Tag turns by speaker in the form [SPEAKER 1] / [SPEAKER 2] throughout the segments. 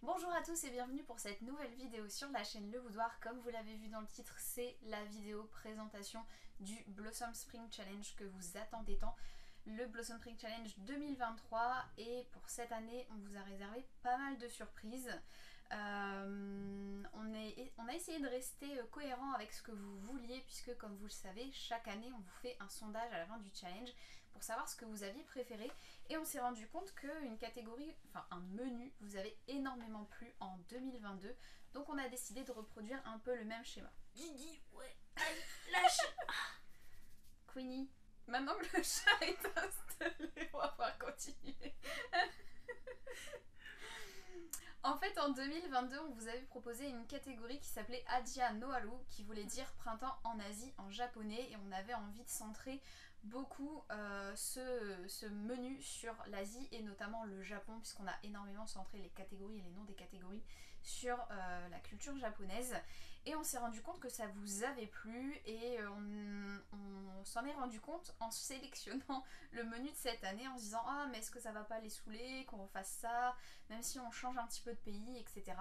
[SPEAKER 1] Bonjour à tous et bienvenue pour cette nouvelle vidéo sur la chaîne Le Boudoir. Comme vous l'avez vu dans le titre, c'est la vidéo présentation du Blossom Spring Challenge que vous attendez tant. Le Blossom Spring Challenge 2023, et pour cette année on vous a réservé pas mal de surprises. On a essayé de rester cohérent avec ce que vous vouliez, puisque comme vous le savez, chaque année on vous fait un sondage à la fin du challenge pour savoir ce que vous aviez préféré, et on s'est rendu compte qu'une catégorie, enfin un menu, vous avez énormément plu en 2022, donc on a décidé de reproduire un peu le même schéma.
[SPEAKER 2] Gigi, ouais, allez, lâche.
[SPEAKER 1] Queenie, maintenant que le chat est installé, on va pouvoir continuer. En fait, en 2022, on vous avait proposé une catégorie qui s'appelait Adia no Haru, qui voulait dire printemps en Asie en japonais, et on avait envie de centrer beaucoup ce menu sur l'Asie et notamment le Japon, puisqu'on a énormément centré les catégories et les noms des catégories sur la culture japonaise. Et on s'est rendu compte que ça vous avait plu, et on s'en est rendu compte en sélectionnant le menu de cette année, en se disant ah mais est-ce que ça va pas les saouler qu'on refasse ça, même si on change un petit peu de pays, etc.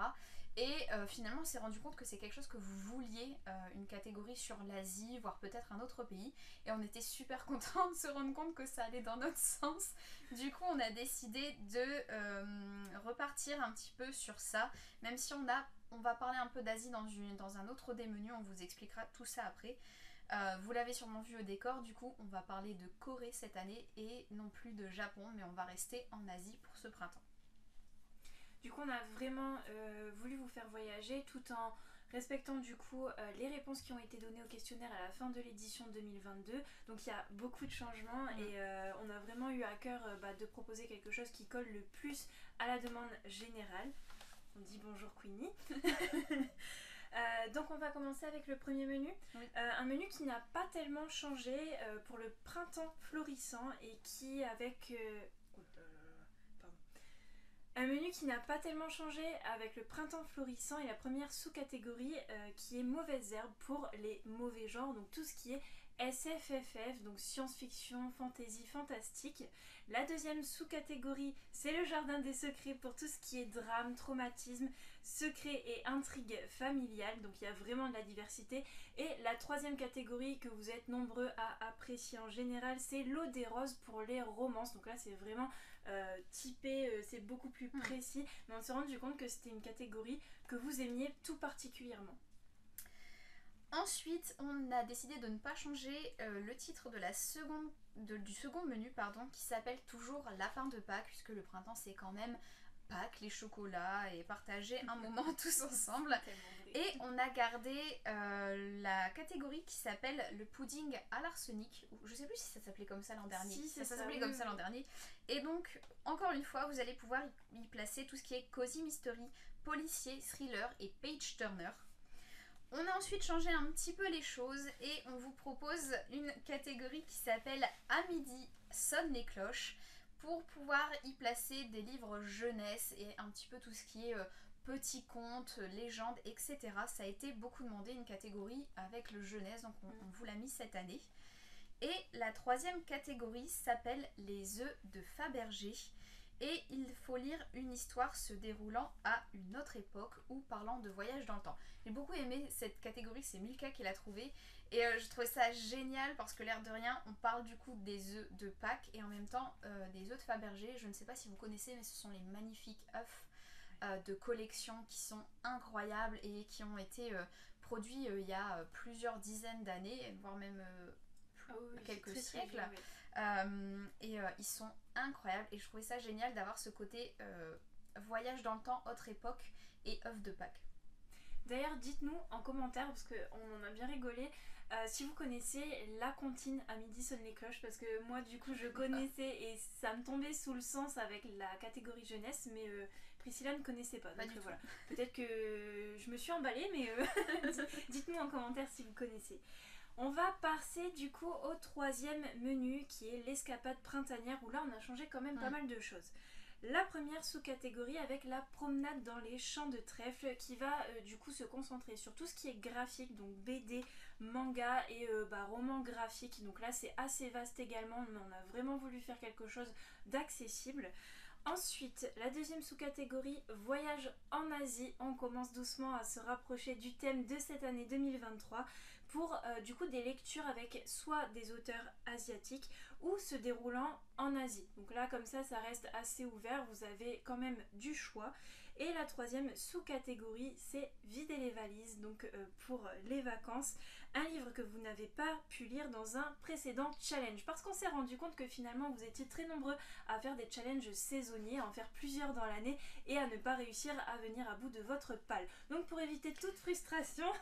[SPEAKER 1] Et finalement on s'est rendu compte que c'est quelque chose que vous vouliez, une catégorie sur l'Asie, voire peut-être un autre pays, et on était super contents de se rendre compte que ça allait dans notre sens. Du coup on a décidé de repartir un petit peu sur ça, même si on va parler un peu d'Asie dans un autre des menus, on vous expliquera tout ça après. Vous l'avez sûrement vu au décor, du coup on va parler de Corée cette année et non plus de Japon, mais on va rester en Asie pour ce printemps.
[SPEAKER 2] Du coup, on a vraiment voulu vous faire voyager tout en respectant du coup les réponses qui ont été données au questionnaire à la fin de l'édition 2022. Donc il y a beaucoup de changements et on a vraiment eu à cœur de proposer quelque chose qui colle le plus à la demande générale. On dit bonjour Queenie. Donc on va commencer avec le premier menu.
[SPEAKER 1] Oui.
[SPEAKER 2] Un menu qui n'a pas tellement changé pour le printemps florissant et qui avec... Un menu qui n'a pas tellement changé avec le printemps florissant et la première sous-catégorie qui est mauvaises herbes pour les mauvais genres, donc tout ce qui est SFFF, donc science-fiction, fantasy, fantastique. La deuxième sous-catégorie, c'est le jardin des secrets pour tout ce qui est drame, traumatisme, secret et intrigue familiale, donc il y a vraiment de la diversité. Et la troisième catégorie que vous êtes nombreux à apprécier en général, c'est l'eau des roses pour les romances, donc là c'est vraiment typé, c'est beaucoup plus précis, mais on s'est rendu compte que c'était une catégorie que vous aimiez tout particulièrement.
[SPEAKER 1] Ensuite, on a décidé de ne pas changer le titre de du second menu, qui s'appelle toujours Lapin de Pâques, puisque le printemps c'est quand même Pâques, les chocolats et partager un moment tous ensemble. Et on a gardé la catégorie qui s'appelle le pudding à l'arsenic. Je sais plus si ça s'appelait comme ça l'an dernier.
[SPEAKER 2] Si,
[SPEAKER 1] ça s'appelait comme ça l'an dernier. Et donc, encore une fois, vous allez pouvoir y placer tout ce qui est cozy mystery, policier, thriller et page turner. On a ensuite changé un petit peu les choses et on vous propose une catégorie qui s'appelle À midi sonnent les cloches, pour pouvoir y placer des livres jeunesse et un petit peu tout ce qui est petits contes, légendes, etc. Ça a été beaucoup demandé, une catégorie avec le jeunesse, donc on vous l'a mis cette année. Et la troisième catégorie s'appelle Les œufs de Fabergé. Et il faut lire une histoire se déroulant à une autre époque ou parlant de voyage dans le temps. J'ai beaucoup aimé cette catégorie, c'est Milka qui l'a trouvée. Et je trouvais ça génial parce que l'air de rien, on parle du coup des œufs de Pâques et en même temps des œufs de Fabergé. Je ne sais pas si vous connaissez, mais ce sont les magnifiques œufs de collection qui sont incroyables et qui ont été produits il y a plusieurs dizaines d'années, voire même quelques siècles. Ils sont incroyables et je trouvais ça génial d'avoir ce côté voyage dans le temps, autre époque et œufs de Pâques.
[SPEAKER 2] D'ailleurs, dites-nous en commentaire, parce qu'on en a bien rigolé, si vous connaissez la comptine À midi sonnent les cloches, parce que moi du coup je connaissais et ça me tombait sous le sens avec la catégorie jeunesse, mais Priscilla ne connaissait pas. Donc voilà, peut-être que je me suis emballée, mais dites-nous en commentaire si vous connaissez. On va passer du coup au troisième menu qui est l'escapade printanière, où là on a changé quand même pas mal de choses. La première sous-catégorie avec la promenade dans les champs de trèfle qui va du coup se concentrer sur tout ce qui est graphique, donc BD, manga et roman graphique. Donc là c'est assez vaste également, mais on a vraiment voulu faire quelque chose d'accessible. Ensuite, la deuxième sous-catégorie, voyage en Asie. On commence doucement à se rapprocher du thème de cette année 2023 pour du coup des lectures avec soit des auteurs asiatiques ou se déroulant en Asie. Donc là comme ça reste assez ouvert, vous avez quand même du choix. Et la troisième sous-catégorie, c'est vider les valises, donc pour les vacances, un livre que vous n'avez pas pu lire dans un précédent challenge. Parce qu'on s'est rendu compte que finalement vous étiez très nombreux à faire des challenges saisonniers, à en faire plusieurs dans l'année et à ne pas réussir à venir à bout de votre palle. Donc pour éviter toute frustration,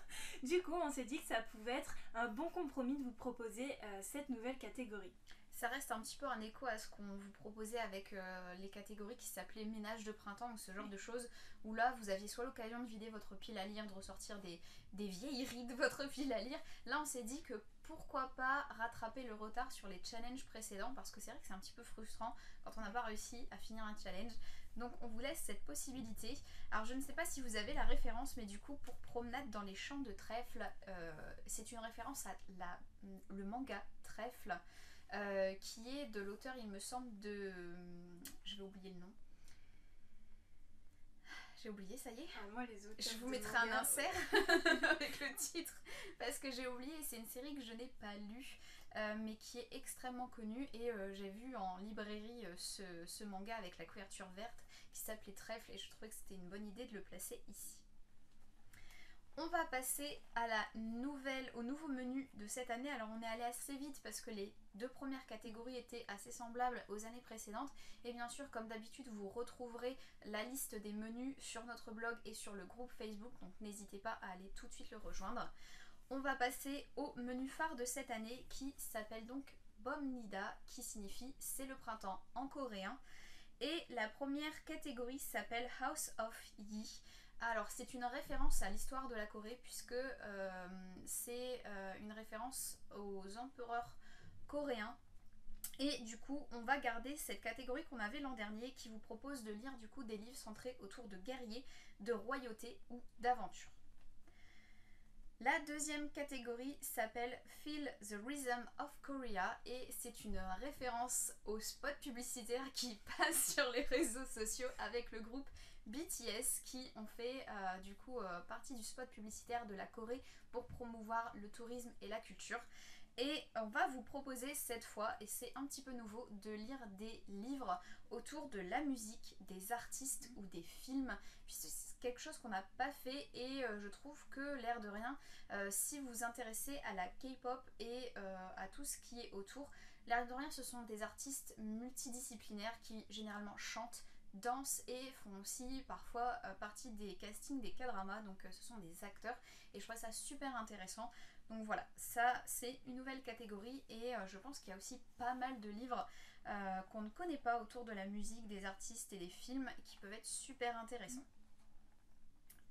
[SPEAKER 2] du coup on s'est dit que ça pouvait être un bon compromis de vous proposer cette nouvelle catégorie.
[SPEAKER 1] Ça reste un petit peu un écho à ce qu'on vous proposait avec les catégories qui s'appelaient ménage de printemps ou ce genre de choses, où là vous aviez soit l'occasion de vider votre pile à lire, de ressortir des vieilleries de votre pile à lire. Là on s'est dit que pourquoi pas rattraper le retard sur les challenges précédents, parce que c'est vrai que c'est un petit peu frustrant quand on n'a pas réussi à finir un challenge. Donc on vous laisse cette possibilité. Alors je ne sais pas si vous avez la référence, mais du coup pour Promenade dans les champs de trèfle, c'est une référence à le manga Trèfle, qui est de l'auteur, il me semble, de... Je vais oublier le nom. J'ai oublié, ça y est.
[SPEAKER 2] Alors moi, les auteurs
[SPEAKER 1] je vous mettrai un insert avec le titre, parce que j'ai oublié. C'est une série que je n'ai pas lue, mais qui est extrêmement connue. Et j'ai vu en librairie ce manga avec la couverture verte qui s'appelait Trèfle, et je trouvais que c'était une bonne idée de le placer ici. On va passer au nouveau menu de cette année. Alors on est allé assez vite parce que les deux premières catégories étaient assez semblables aux années précédentes. Et bien sûr, comme d'habitude, vous retrouverez la liste des menus sur notre blog et sur le groupe Facebook. Donc n'hésitez pas à aller tout de suite le rejoindre. On va passer au menu phare de cette année qui s'appelle donc Bomnida, qui signifie c'est le printemps en coréen. Et la première catégorie s'appelle House of Yi. Alors c'est une référence à l'histoire de la Corée, puisque c'est une référence aux empereurs coréens. Et du coup on va garder cette catégorie qu'on avait l'an dernier, qui vous propose de lire du coup des livres centrés autour de guerriers, de royauté ou d'aventure. La deuxième catégorie s'appelle Feel the Rhythm of Korea, et c'est une référence aux spots publicitaires qui passent sur les réseaux sociaux avec le groupe BTS, qui ont fait partie du spot publicitaire de la Corée pour promouvoir le tourisme et la culture. Et on va vous proposer cette fois, et c'est un petit peu nouveau, de lire des livres autour de la musique, des artistes ou des films, puisque c'est quelque chose qu'on n'a pas fait. Et je trouve que l'air de rien, si vous vous intéressez à la K-pop et à tout ce qui est autour, l'air de rien ce sont des artistes multidisciplinaires qui généralement chantent, dansent et font aussi parfois partie des castings des K-dramas, donc ce sont des acteurs, et je trouve ça super intéressant. Donc voilà, ça c'est une nouvelle catégorie, et je pense qu'il y a aussi pas mal de livres qu'on ne connaît pas autour de la musique, des artistes et des films qui peuvent être super intéressants.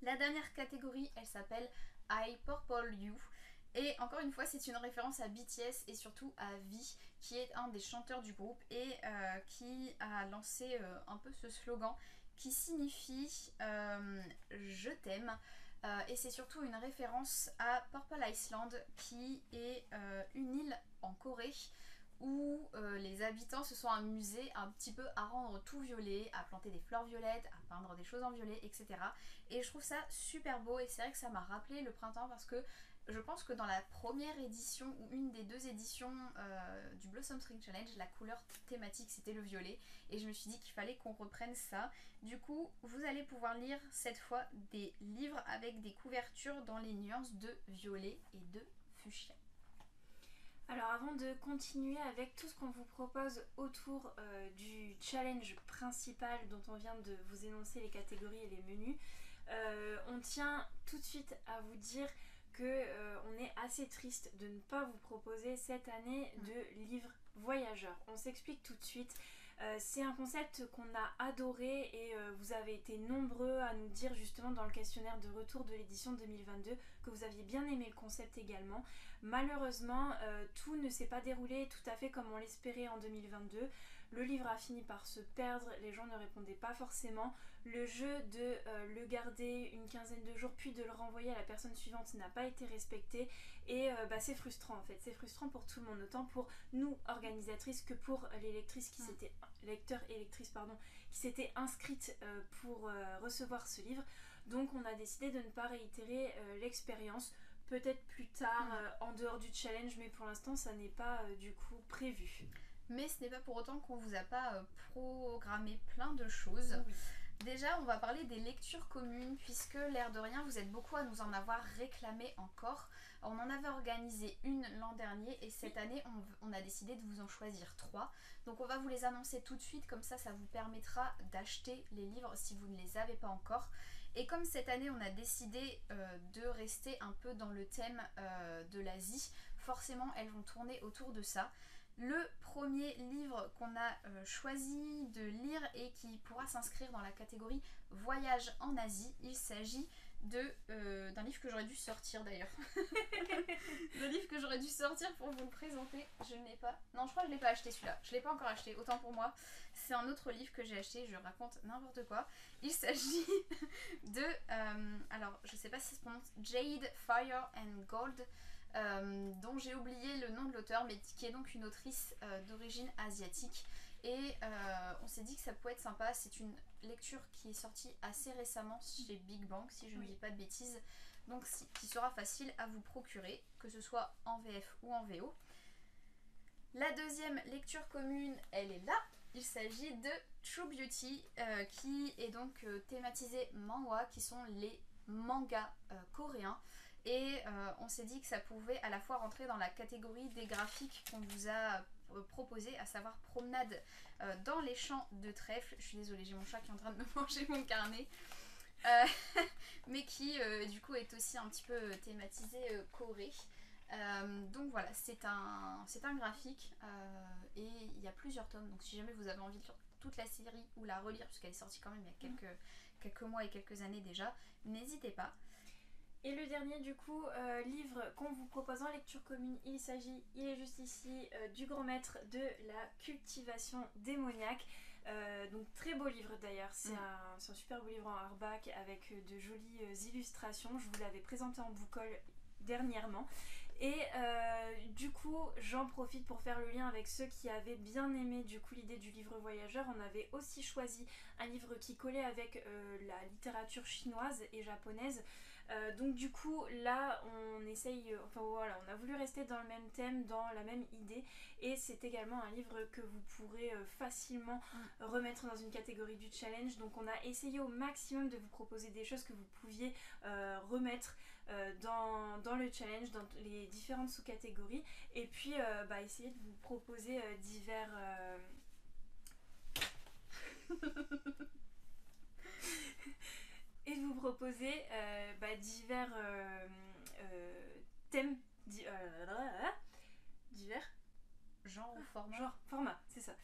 [SPEAKER 1] La dernière catégorie, elle s'appelle I Purple You. Et encore une fois, c'est une référence à BTS et surtout à V, qui est un des chanteurs du groupe et qui a lancé un peu ce slogan qui signifie je t'aime. Et c'est surtout une référence à Purple Island, qui est une île en Corée où les habitants se sont amusés un petit peu à rendre tout violet, à planter des fleurs violettes, à peindre des choses en violet, etc. Et je trouve ça super beau, et c'est vrai que ça m'a rappelé le printemps, parce que je pense que dans la première édition ou une des deux éditions du Blossom Spring Challenge, la couleur thématique c'était le violet, et je me suis dit qu'il fallait qu'on reprenne ça. Du coup, vous allez pouvoir lire cette fois des livres avec des couvertures dans les nuances de violet et de fuchsia.
[SPEAKER 2] Alors avant de continuer avec tout ce qu'on vous propose autour du challenge principal dont on vient de vous énoncer les catégories et les menus, on tient tout de suite à vous dire qu'on est assez triste de ne pas vous proposer cette année de livres voyageurs. On s'explique tout de suite. C'est un concept qu'on a adoré, et vous avez été nombreux à nous dire justement dans le questionnaire de retour de l'édition 2022 que vous aviez bien aimé le concept également. Malheureusement, tout ne s'est pas déroulé tout à fait comme on l'espérait en 2022. Le livre a fini par se perdre, les gens ne répondaient pas forcément. Le jeu de le garder une quinzaine de jours puis de le renvoyer à la personne suivante n'a pas été respecté et c'est frustrant en fait. C'est frustrant pour tout le monde, autant pour nous organisatrices que pour les lectrices qui s'étaient, lecteurs et lectrices pardon, qui s'étaient inscrites pour recevoir ce livre. Donc on a décidé de ne pas réitérer l'expérience. Peut-être plus tard, en dehors du challenge, mais pour l'instant ça n'est pas du coup prévu.
[SPEAKER 1] Mais ce n'est pas pour autant qu'on vous a pas programmé plein de choses.
[SPEAKER 2] Oui.
[SPEAKER 1] Déjà, on va parler des lectures communes, puisque l'air de rien, vous êtes beaucoup à nous en avoir réclamé encore. On en avait organisé une l'an dernier et cette année, on a décidé de vous en choisir 3. Donc on va vous les annoncer tout de suite, comme ça vous permettra d'acheter les livres si vous ne les avez pas encore. Et comme cette année, on a décidé de rester un peu dans le thème de l'Asie, forcément, elles vont tourner autour de ça. Le premier livre qu'on a choisi de lire et qui pourra s'inscrire dans la catégorie Voyage en Asie, il s'agit d'un livre que j'aurais dû sortir d'ailleurs. D'un livre que j'aurais dû sortir pour vous le présenter. Je ne l'ai pas. Non, je crois que je ne l'ai pas acheté celui-là. Je ne l'ai pas encore acheté, autant pour moi. C'est un autre livre que j'ai acheté, je raconte n'importe quoi. Il s'agit de... alors, je ne sais pas si ça se prononce Jade, Fire and Gold. Dont j'ai oublié le nom de l'auteur, mais qui est donc une autrice d'origine asiatique. Et on s'est dit que ça pouvait être sympa. C'est une lecture qui est sortie assez récemment chez Big Bang, si je ne dis pas de bêtises. Donc qui sera facile à vous procurer, que ce soit en VF ou en VO. La deuxième lecture commune, elle est là. Il s'agit de True Beauty, qui est donc thématisé manhwa, qui sont les mangas coréens. Et on s'est dit que ça pouvait à la fois rentrer dans la catégorie des graphiques qu'on vous a proposé, à savoir promenade dans les champs de trèfle. Je suis désolée, j'ai mon chat qui est en train de me manger mon carnet. Mais qui du coup est aussi un petit peu thématisé Corée. Donc voilà, c'est un graphique et il y a plusieurs tomes. Donc si jamais vous avez envie de lire toute la série ou la relire, puisqu'elle est sortie quand même il y a quelques mois et quelques années déjà, n'hésitez pas.
[SPEAKER 2] Et le dernier du coup livre qu'on vous propose en lecture commune, il est juste ici, du grand maître de la cultivation démoniaque. Donc très beau livre d'ailleurs, c'est un super beau livre en hardback avec de jolies illustrations. Je vous l'avais présenté en book-haul dernièrement. Et du coup j'en profite pour faire le lien avec ceux qui avaient bien aimé du coup l'idée du livre voyageur. On avait aussi choisi un livre qui collait avec la littérature chinoise et japonaise. Donc du coup là on essaye, on a voulu rester dans le même thème, dans la même idée, et c'est également un livre que vous pourrez facilement remettre dans une catégorie du challenge. Donc on a essayé au maximum de vous proposer des choses que vous pouviez remettre dans le challenge, dans les différentes sous-catégories, et puis essayer de vous proposer divers et de vous proposer divers thèmes, divers
[SPEAKER 1] genre
[SPEAKER 2] format, c'est ça.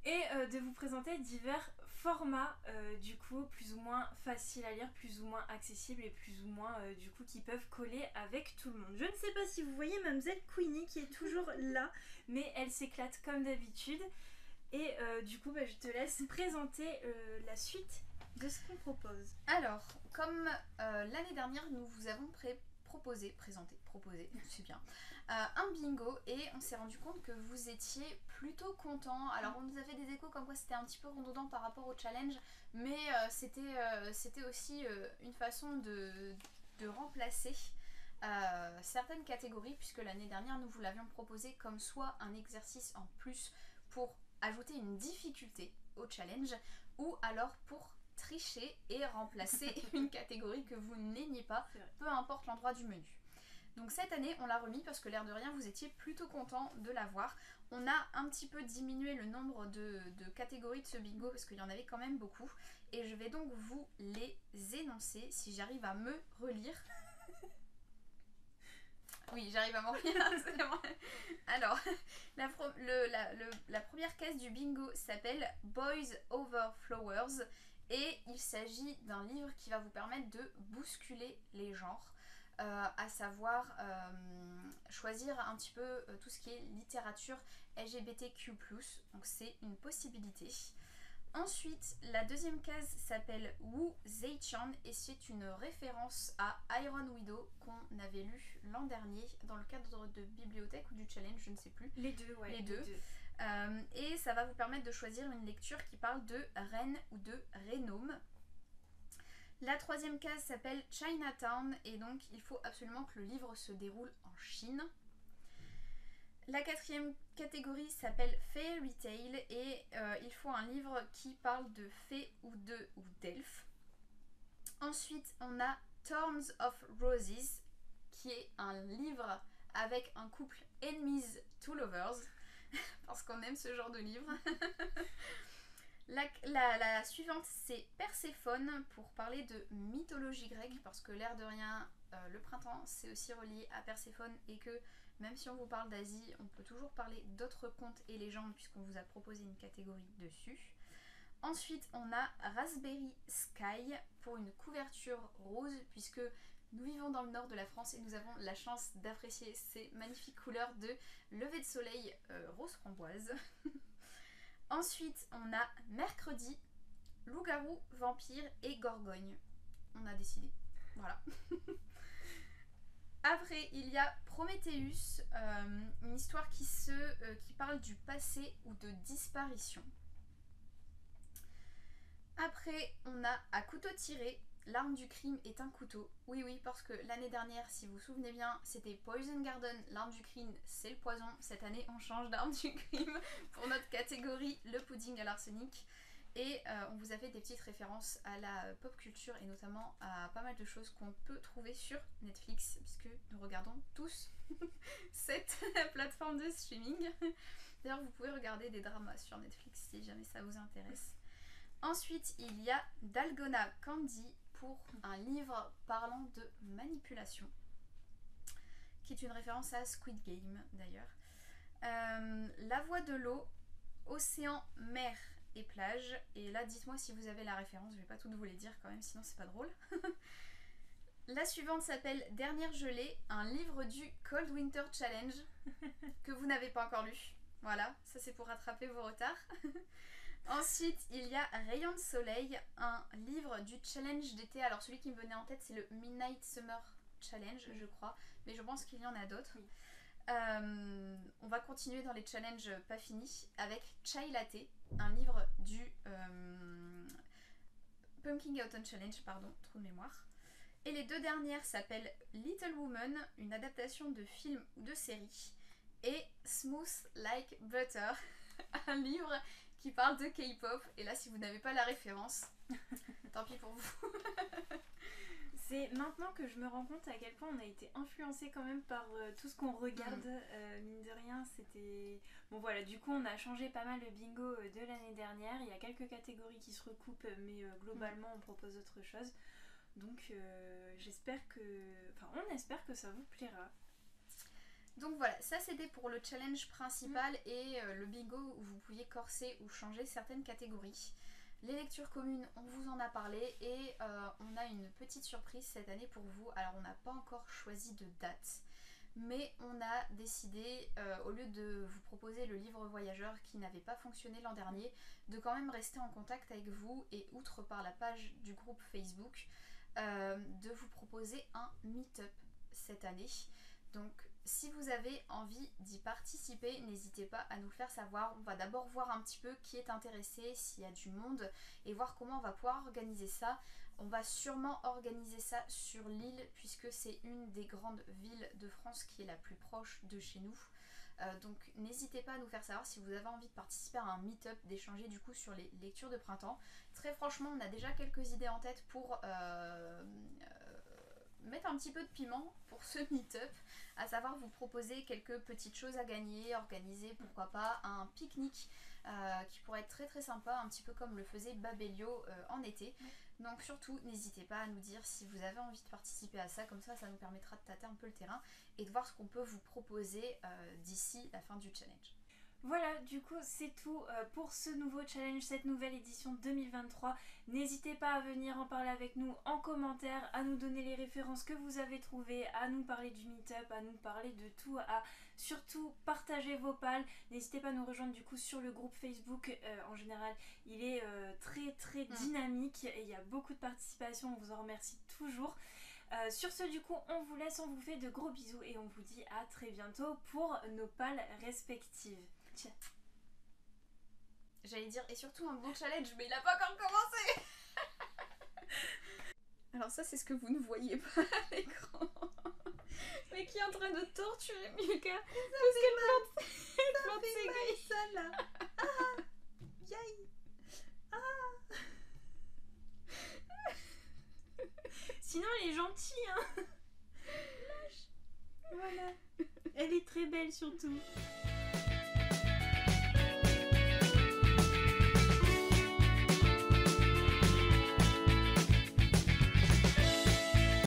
[SPEAKER 2] Et de vous présenter divers formats du coup plus ou moins faciles à lire, plus ou moins accessibles et plus ou moins du coup qui peuvent coller avec tout le monde. Je ne sais pas si vous voyez Mademoiselle Queenie qui est toujours là, mais elle s'éclate comme d'habitude. Et du coup je te laisse présenter la suite de ce qu'on propose.
[SPEAKER 1] Alors, comme l'année dernière, nous vous avons proposé, c'est bien, un bingo, et on s'est rendu compte que vous étiez plutôt contents. Alors on nous a fait des échos comme quoi c'était un petit peu redondant par rapport au challenge, mais c'était aussi une façon de remplacer certaines catégories, puisque l'année dernière nous vous l'avions proposé comme soit un exercice en plus pour ajouter une difficulté au challenge, ou alors pour tricher et remplacer une catégorie que vous n'aimiez pas, peu importe l'endroit du menu. Donc cette année on l'a remis parce que l'air de rien vous étiez plutôt content de l'avoir. On a un petit peu diminué le nombre de catégories de ce bingo parce qu'il y en avait quand même beaucoup, et je vais donc vous les énoncer si j'arrive à me relire. Oui, j'arrive à m'en relire. Alors, la première case du bingo s'appelle Boys Over Flowers. Et il s'agit d'un livre qui va vous permettre de bousculer les genres. à savoir choisir un petit peu tout ce qui est littérature LGBTQ+, donc c'est une possibilité. Ensuite, la deuxième case s'appelle Wu Zeichan et c'est une référence à Iron Widow qu'on avait lu l'an dernier dans le cadre de bibliothèque ou du challenge, je ne sais plus.
[SPEAKER 2] Les deux, ouais.
[SPEAKER 1] Les deux. Et ça va vous permettre de choisir une lecture qui parle de Rennes ou de Rénome. La troisième case s'appelle Chinatown et donc il faut absolument que le livre se déroule en Chine. La quatrième catégorie s'appelle Fairy Tale et il faut un livre qui parle de fées ou d'elfes. Ensuite, on a Thorns of Roses qui est un livre avec un couple enemies to lovers parce qu'on aime ce genre de livre. La suivante c'est Perséphone pour parler de mythologie grecque parce que l'air de rien le printemps c'est aussi relié à Perséphone et que même si on vous parle d'Asie on peut toujours parler d'autres contes et légendes puisqu'on vous a proposé une catégorie dessus. Ensuite on a Raspberry Sky pour une couverture rose puisque nous vivons dans le nord de la France et nous avons la chance d'apprécier ces magnifiques couleurs de lever de soleil rose framboise. Ensuite, on a Mercredi, Loup-garou, Vampire et Gorgogne. On a décidé. Voilà. Après, il y a Prométhéeus, une histoire qui parle du passé ou de disparition. Après, on a À couteau tiré, L'arme du crime est un couteau. Oui, parce que l'année dernière, si vous vous souvenez bien, c'était Poison Garden, l'arme du crime, c'est le poison. Cette année, on change d'arme du crime pour notre catégorie, le pudding à l'arsenic. Et on vous a fait des petites références à la pop culture et notamment à pas mal de choses qu'on peut trouver sur Netflix, puisque nous regardons tous cette plateforme de streaming. D'ailleurs, vous pouvez regarder des dramas sur Netflix si jamais ça vous intéresse. Ensuite, il y a Dalgona Candy pour un livre parlant de manipulation, qui est une référence à Squid Game d'ailleurs. La voix de l'eau, océan, mer et plage. Et là, dites-moi si vous avez la référence, je vais pas toutes vous les dire quand même, sinon c'est pas drôle. La suivante s'appelle Dernière gelée, un livre du Cold Winter Challenge que vous n'avez pas encore lu. Voilà, ça c'est pour rattraper vos retards. Ensuite, il y a Rayon de soleil, un livre du challenge d'été. Alors celui qui me venait en tête, c'est le Midnight Summer Challenge, je crois. Mais je pense qu'il y en a d'autres. Oui. On va continuer dans les challenges pas finis avec Chai Latte, un livre du Pumpkin Autumn Challenge, pardon, trou de mémoire. Et les deux dernières s'appellent Little Woman, une adaptation de film ou de série, et Smooth Like Butter, un livre qui parle de K-pop. Et là, si vous n'avez pas la référence, tant pis pour vous.
[SPEAKER 2] C'est maintenant que je me rends compte à quel point on a été influencé quand même par tout ce qu'on regarde. Mine de rien, c'était... Bon voilà, du coup on a changé pas mal le bingo de l'année dernière. Il y a quelques catégories qui se recoupent, mais globalement on propose autre chose. Donc j'espère que... Enfin, on espère que ça vous plaira.
[SPEAKER 1] Donc voilà, ça c'était pour le challenge principal et le bingo où vous pouviez corser ou changer certaines catégories. Les lectures communes, on vous en a parlé et on a une petite surprise cette année pour vous. Alors on n'a pas encore choisi de date, mais on a décidé, au lieu de vous proposer le livre voyageur qui n'avait pas fonctionné l'an dernier, de quand même rester en contact avec vous et outre par la page du groupe Facebook, de vous proposer un meet-up cette année. Donc si vous avez envie d'y participer, n'hésitez pas à nous le faire savoir. On va d'abord voir un petit peu qui est intéressé, s'il y a du monde, et voir comment on va pouvoir organiser ça. On va sûrement organiser ça sur l'île, puisque c'est une des grandes villes de France qui est la plus proche de chez nous. Donc n'hésitez pas à nous faire savoir si vous avez envie de participer à un meet-up, d'échanger du coup sur les lectures de printemps. Très franchement, on a déjà quelques idées en tête pour... mettre un petit peu de piment pour ce meet-up, à savoir vous proposer quelques petites choses à gagner, organiser pourquoi pas un pique-nique qui pourrait être très très sympa, un petit peu comme le faisait Babelio en été. Donc surtout n'hésitez pas à nous dire si vous avez envie de participer à ça, comme ça nous permettra de tâter un peu le terrain et de voir ce qu'on peut vous proposer d'ici la fin du challenge.
[SPEAKER 2] Voilà, du coup c'est tout pour ce nouveau challenge, cette nouvelle édition 2023. N'hésitez pas à venir en parler avec nous en commentaire, à nous donner les références que vous avez trouvées, à nous parler du meet-up, à nous parler de tout, à surtout partager vos pals. N'hésitez pas à nous rejoindre du coup sur le groupe Facebook. En général il est très dynamique et il y a beaucoup de participation, on vous en remercie toujours. Sur ce du coup on vous laisse, on vous fait de gros bisous et on vous dit à très bientôt pour nos pals respectives. Tiens.
[SPEAKER 1] J'allais dire, et surtout un bon challenge, mais il a pas encore commencé. Alors ça c'est ce que vous ne voyez pas à l'écran. Mais qui est en train de torturer Milka parce qu'elle plante ses grilles.
[SPEAKER 3] Ça là. Ah, yaï.
[SPEAKER 2] Sinon elle est gentille hein.
[SPEAKER 3] Voilà. Elle est très belle surtout.